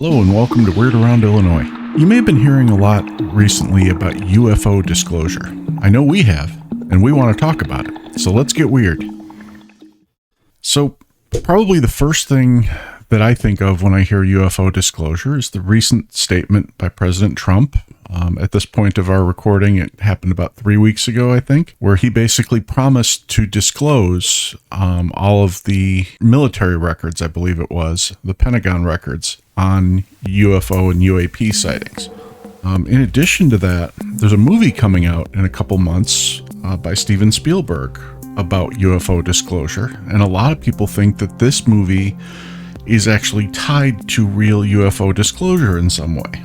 Hello and welcome to Weird Around Illinois. You may have been hearing a lot recently about UFO disclosure. I know we have, and we want to talk about it. So let's get weird. So probably the first thing that I think of when I hear UFO disclosure is the recent statement by President Trump. At this point of our recording, it happened about 3 weeks ago, I think, where he basically promised to disclose all of the military records, I believe it was, the Pentagon records on UFO and UAP sightings. In addition to that, there's a movie coming out in a couple months by Steven Spielberg about UFO disclosure, and a lot of people think that this movie is actually tied to real UFO disclosure in some way.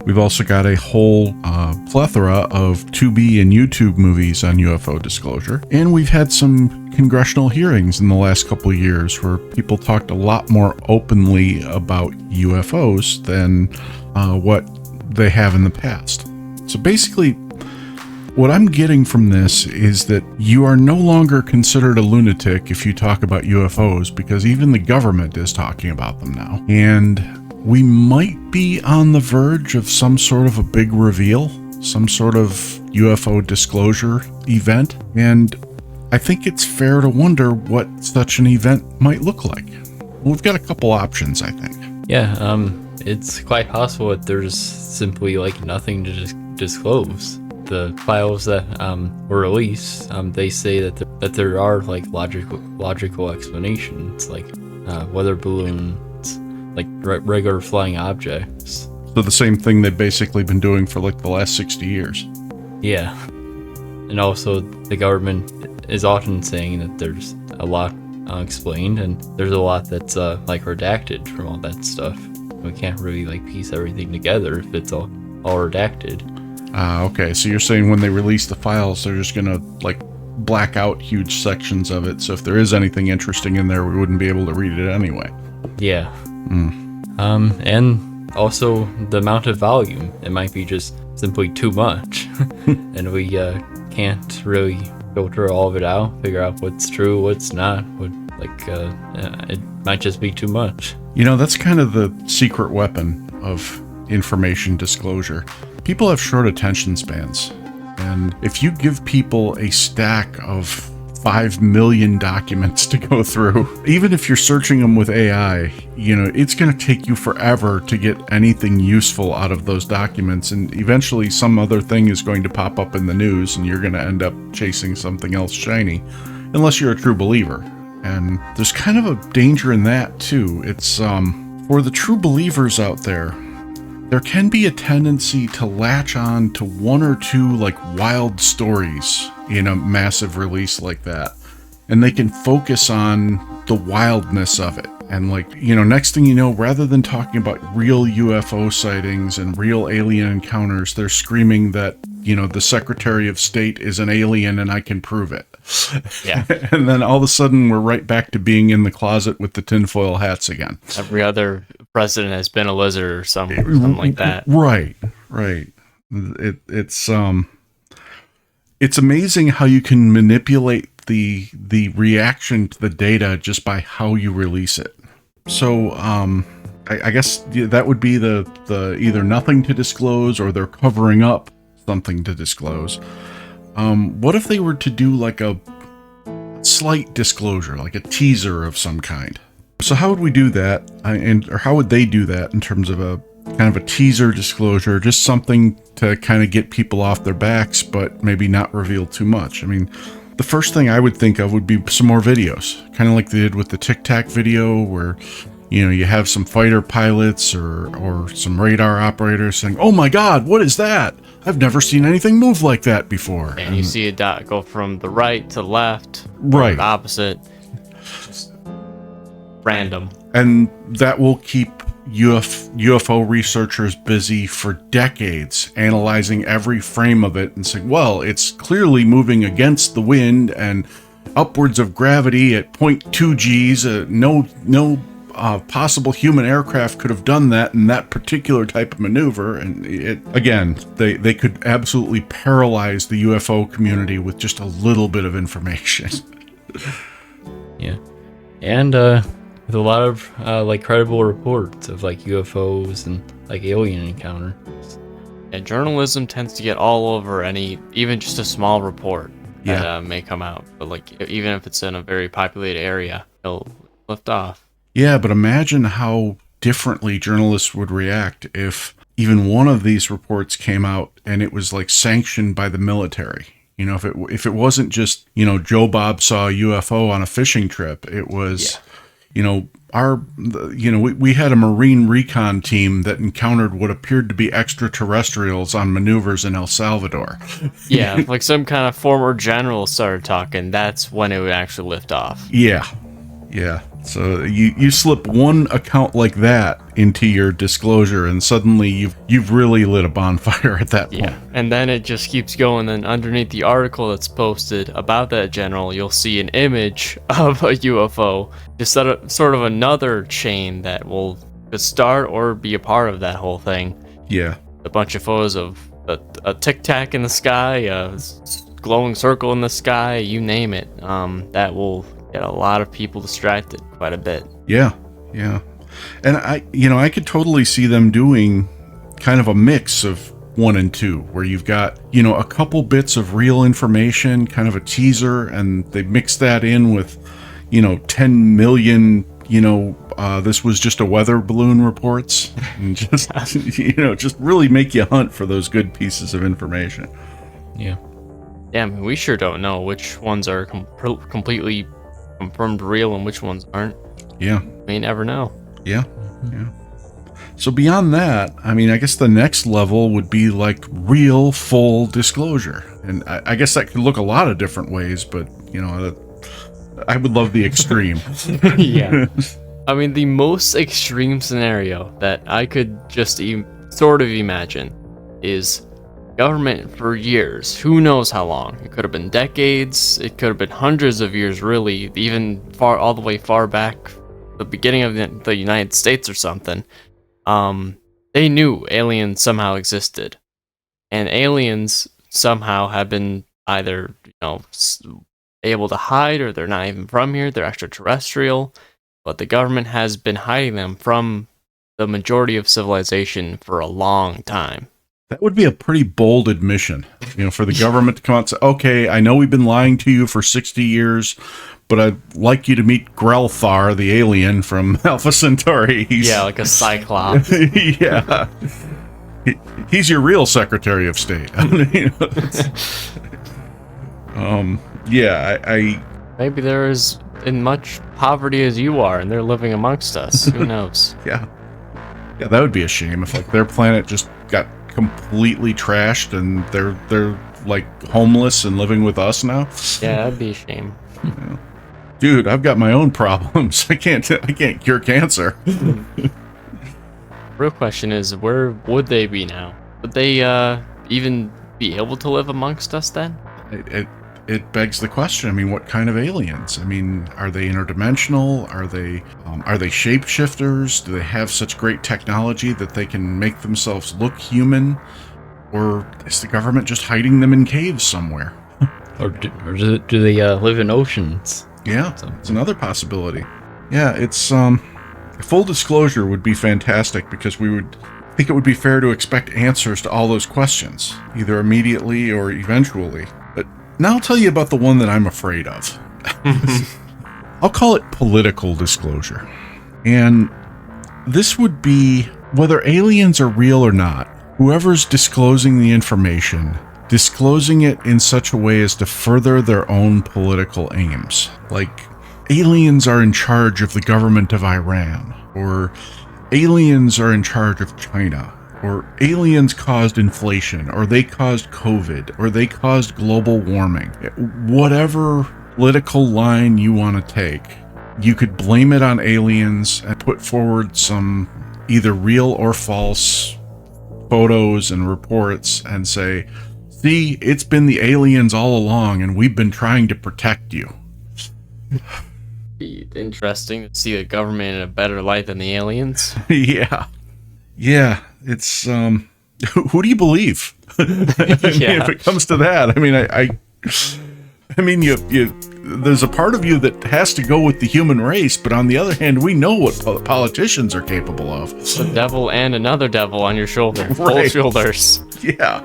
We've also got a whole plethora of Tubi and YouTube movies on UFO disclosure, and we've had some congressional hearings in the last couple of years where people talked a lot more openly about UFOs than what they have in the past. So basically, what I'm getting from this is that you are no longer considered a lunatic if you talk about UFOs, because even the government is talking about them now. And we might be on the verge of some sort of a big reveal, some sort of UFO disclosure event. And I think it's fair to wonder what such an event might look like. We've got a couple options, I think. Yeah, it's quite possible that there's simply nothing to disclose. The files that were released, they say that there are logical explanations, weather balloons, regular flying objects. So the same thing they've basically been doing for the last 60 years. Yeah, and also the government is often saying that there's a lot unexplained, and there's a lot that's redacted from all that stuff. We can't really piece everything together if it's all redacted. Okay, so you're saying when they release the files, they're just gonna black out huge sections of it, so if there is anything interesting in there, we wouldn't be able to read it anyway. Yeah. And also the amount of volume, it might be just simply too much, and we can't really filter all of it out, figure out what's true, what's not, it might just be too much. You know, that's kind of the secret weapon of information disclosure. People have short attention spans, and if you give people a stack of 5 million documents to go through, even if you're searching them with AI, it's going to take you forever to get anything useful out of those documents, and eventually some other thing is going to pop up in the news, and you're going to end up chasing something else shiny, unless you're a true believer. And there's kind of a danger in that too. It's for the true believers out there, there can be a tendency to latch on to one or two wild stories in a massive release like that. And they can focus on the wildness of it. And next thing you know, rather than talking about real UFO sightings and real alien encounters, they're screaming that, the Secretary of State is an alien and I can prove it. Yeah. And then all of a sudden we're right back to being in the closet with the tinfoil hats again. Every other president has been a lizard or something like that. Right. It's amazing how you can manipulate the reaction to the data just by how you release it. So I guess that would be the either nothing to disclose or they're covering up something to disclose. What if they were to do a slight disclosure, like a teaser of some kind? So how would we do that, or how would they do that in terms of a kind of a teaser disclosure, just something to kind of get people off their backs, but maybe not reveal too much? I mean, the first thing I would think of would be some more videos, kind of like they did with the Tic Tac video, where you have some fighter pilots or some radar operators saying, "Oh my God, what is that? I've never seen anything move like that before." And you see a dot go from the right to left, right, the opposite, just random. And that will keep UFO researchers busy for decades, analyzing every frame of it and saying, well, it's clearly moving against the wind and upwards of gravity at 0.2 Gs. No possible human aircraft could have done that in that particular type of maneuver. And they could absolutely paralyze the UFO community with just a little bit of information. Yeah. And with a lot of like credible reports of like UFOs and like alien encounters. And journalism tends to get all over even just a small report that may come out. But like even if it's in a very populated area, it'll lift off. Yeah, but imagine how differently journalists would react if even one of these reports came out and it was like sanctioned by the military. You know, if it wasn't just, you know, Joe Bob saw a UFO on a fishing trip, it was, you know, we had a Marine recon team that encountered what appeared to be extraterrestrials on maneuvers in El Salvador. Yeah, like some kind of former general started talking, that's when it would actually lift off. Yeah. So you slip one account like that into your disclosure, and suddenly you've really lit a bonfire at that point. Yeah, and then it just keeps going. Then underneath the article that's posted about that general, you'll see an image of a UFO, just sort of another chain that will start or be a part of that whole thing. Yeah, a bunch of photos of a tic tac in the sky, a glowing circle in the sky, you name it. That will get a lot of people distracted quite a bit. Yeah. And I could totally see them doing kind of a mix of 1 and 2, where you've got, you know, a couple bits of real information, kind of a teaser, and they mix that in with, you know, 10 million, you know, this was just a weather balloon reports, and just, you know, just really make you hunt for those good pieces of information. Yeah. Yeah, I mean, we sure don't know which ones are completely confirmed real and which ones aren't. Yeah. May never know. Yeah. So beyond that, I mean, I guess the next level would be like real full disclosure. And I guess that could look a lot of different ways, but, you know, I would love the extreme. Yeah. I mean, the most extreme scenario that I could just sort of imagine is government for years, who knows how long. It could have been decades, it could have been hundreds of years, really, even all the way far back, the beginning of the United States or something. They knew aliens somehow existed, and aliens somehow have been either, you know, able to hide, or they're not even from here, they're extraterrestrial, but the government has been hiding them from the majority of civilization for a long time. That would be a pretty bold admission, you know, for the government to come out and say, okay, I know we've been lying to you for 60 years, but I'd like you to meet Grelthar, the alien from Alpha Centauri. Yeah, like a cyclops. Yeah. He's your real Secretary of State. You know, I Maybe they're as in much poverty as you are, and they're living amongst us. Who knows? Yeah, that would be a shame if like their planet just got completely trashed and they're like homeless and living with us now. Yeah, that'd be a shame. Yeah. Dude, I've got my own problems. I can't cure cancer. Real question is, where would they be now? Would they even be able to live amongst us then? It begs the question. I mean, what kind of aliens? I mean, are they interdimensional? Are they shapeshifters? Do they have such great technology that they can make themselves look human? Or is the government just hiding them in caves somewhere? Or do they live in oceans? Yeah, it's another possibility. Yeah, it's full disclosure would be fantastic, because I think it would be fair to expect answers to all those questions, either immediately or eventually. But now I'll tell you about the one that I'm afraid of. I'll call it political disclosure. And this would be whether aliens are real or not. Whoever's disclosing the information, disclosing it in such a way as to further their own political aims. Like, aliens are in charge of the government of Iran, or aliens are in charge of China, or aliens caused inflation, or they caused COVID, or they caused global warming. Whatever political line you want to take, you could blame it on aliens and put forward some either real or false photos and reports and say, see, it's been the aliens all along, and we've been trying to protect you. Be interesting to see the government in a better light than the aliens. Yeah, it's who do you believe? I mean, if it comes to that, I mean, I mean, there's a part of you that has to go with the human race, but on the other hand, we know what politicians are capable of. The devil and another devil on your shoulder, both shoulders. Yeah,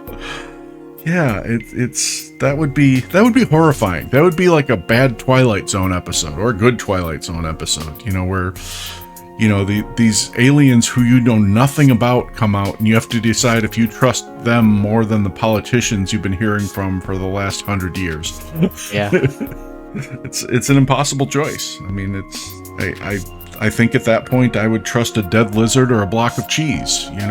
that would be horrifying. That would be like a bad Twilight Zone episode or a good Twilight Zone episode. Where these aliens who you know nothing about come out, and you have to decide if you trust them more than the politicians you've been hearing from for the last 100 years. Yeah. It's an impossible choice. I mean, I think at that point I would trust a dead lizard or a block of cheese. I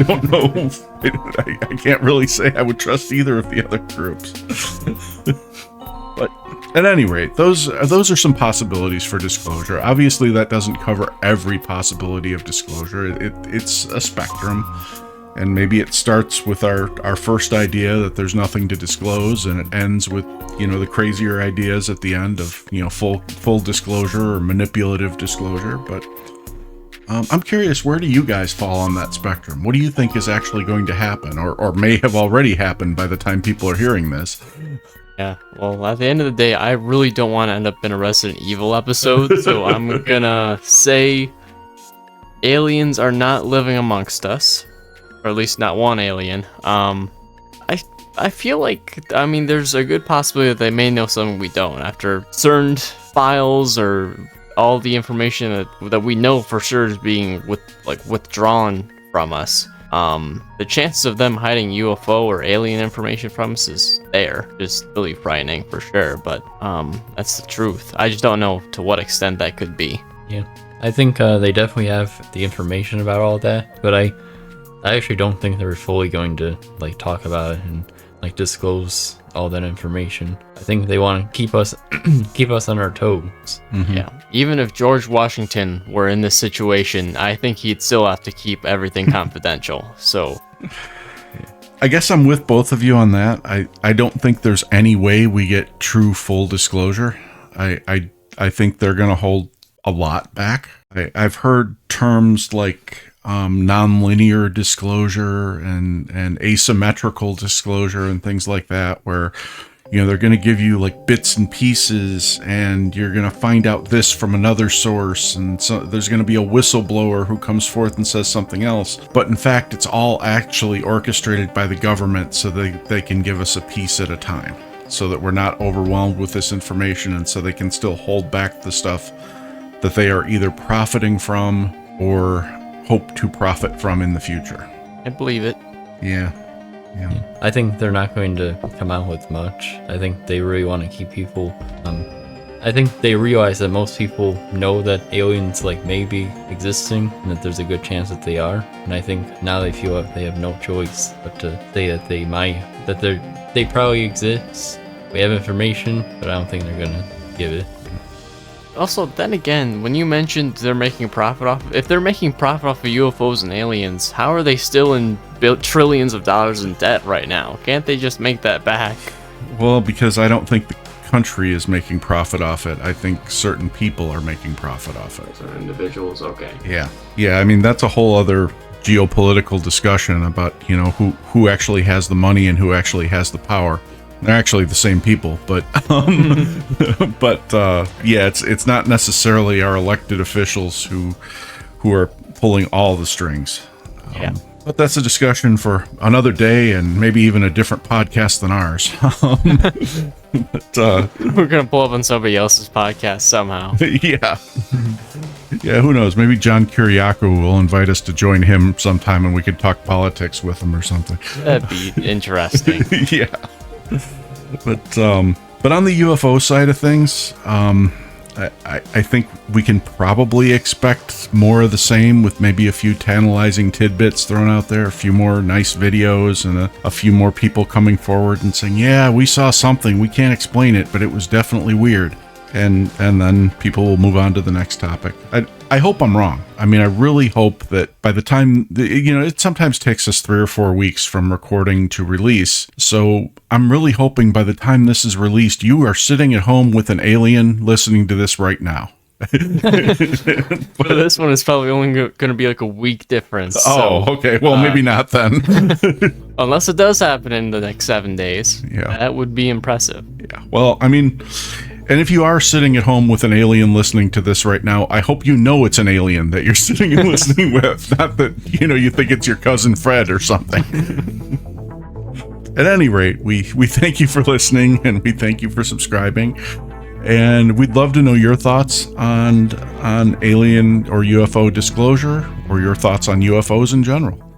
don't know. I can't really say I would trust either of the other groups. But at any rate, those are some possibilities for disclosure. Obviously, that doesn't cover every possibility of disclosure. It's a spectrum. And maybe it starts with our first idea that there's nothing to disclose, and it ends with, the crazier ideas at the end of, full disclosure or manipulative disclosure. But I'm curious, where do you guys fall on that spectrum? What do you think is actually going to happen, or may have already happened by the time people are hearing this? Yeah, well, at the end of the day, I really don't want to end up in a Resident Evil episode, so I'm gonna say aliens are not living amongst us. Or at least not one alien. I feel like, there's a good possibility that they may know something we don't. After certain files or all the information that we know for sure is being withdrawn from us, the chances of them hiding UFO or alien information from us is there. Just really frightening for sure, but that's the truth. I just don't know to what extent that could be. Yeah, I think they definitely have the information about all that, but I actually don't think they're fully going to talk about it and disclose all that information. I think they want to keep us on our toes. Mm-hmm. Yeah. Even if George Washington were in this situation, I think he'd still have to keep everything confidential. So I guess I'm with both of you on that. I don't think there's any way we get true full disclosure. I think they're going to hold a lot back. I've heard terms like non-linear disclosure and asymmetrical disclosure and things like that, where they're going to give you bits and pieces, and you're going to find out this from another source, and so there's going to be a whistleblower who comes forth and says something else, but in fact it's all actually orchestrated by the government so they can give us a piece at a time, so that we're not overwhelmed with this information, and so they can still hold back the stuff that they are either profiting from or hope to profit from in the future. I believe it. Yeah. I think they're not going to come out with much. I think they really want to keep people. I think they realize that most people know that aliens may be existing, and that there's a good chance that they are. And I think now they feel like they have no choice but to say that they probably exist. We have information, but I don't think they're gonna give it. Also, then again, when you mentioned they're making profit if they're making profit off of UFOs and aliens, how are they still in trillions of dollars in debt right now? Can't they just make that back? Well, because I don't think the country is making profit off it. I think certain people are making profit off it. Certain individuals, okay. Yeah. I mean, that's a whole other geopolitical discussion about, who actually has the money and who actually has the power. They're actually the same people, but it's not necessarily our elected officials who are pulling all the strings. Yeah. But that's a discussion for another day, and maybe even a different podcast than ours. We're gonna pull up on somebody else's podcast somehow. Yeah, who knows? Maybe John Kiriakou will invite us to join him sometime, and we could talk politics with him or something. That'd be interesting. Yeah. But on the UFO side of things, I think we can probably expect more of the same, with maybe a few tantalizing tidbits thrown out there, a few more nice videos, and a few more people coming forward and saying, yeah, we saw something, we can't explain it, but it was definitely weird. And then people will move on to the next topic. I hope I'm wrong. I mean, I really hope that by the time, it sometimes takes us 3 or 4 weeks from recording to release. So I'm really hoping by the time this is released, you are sitting at home with an alien listening to this right now. But this one is probably only going to be a week difference. Oh, so, okay. Well, maybe not then. Unless it does happen in the next 7 days. Yeah. That would be impressive. yeah. Well, I mean, and if you are sitting at home with an alien listening to this right now, I hope you know it's an alien that you're sitting and listening with. Not that, you think it's your cousin Fred or something. At any rate, we thank you for listening, and we thank you for subscribing. And we'd love to know your thoughts on alien or UFO disclosure, or your thoughts on UFOs in general.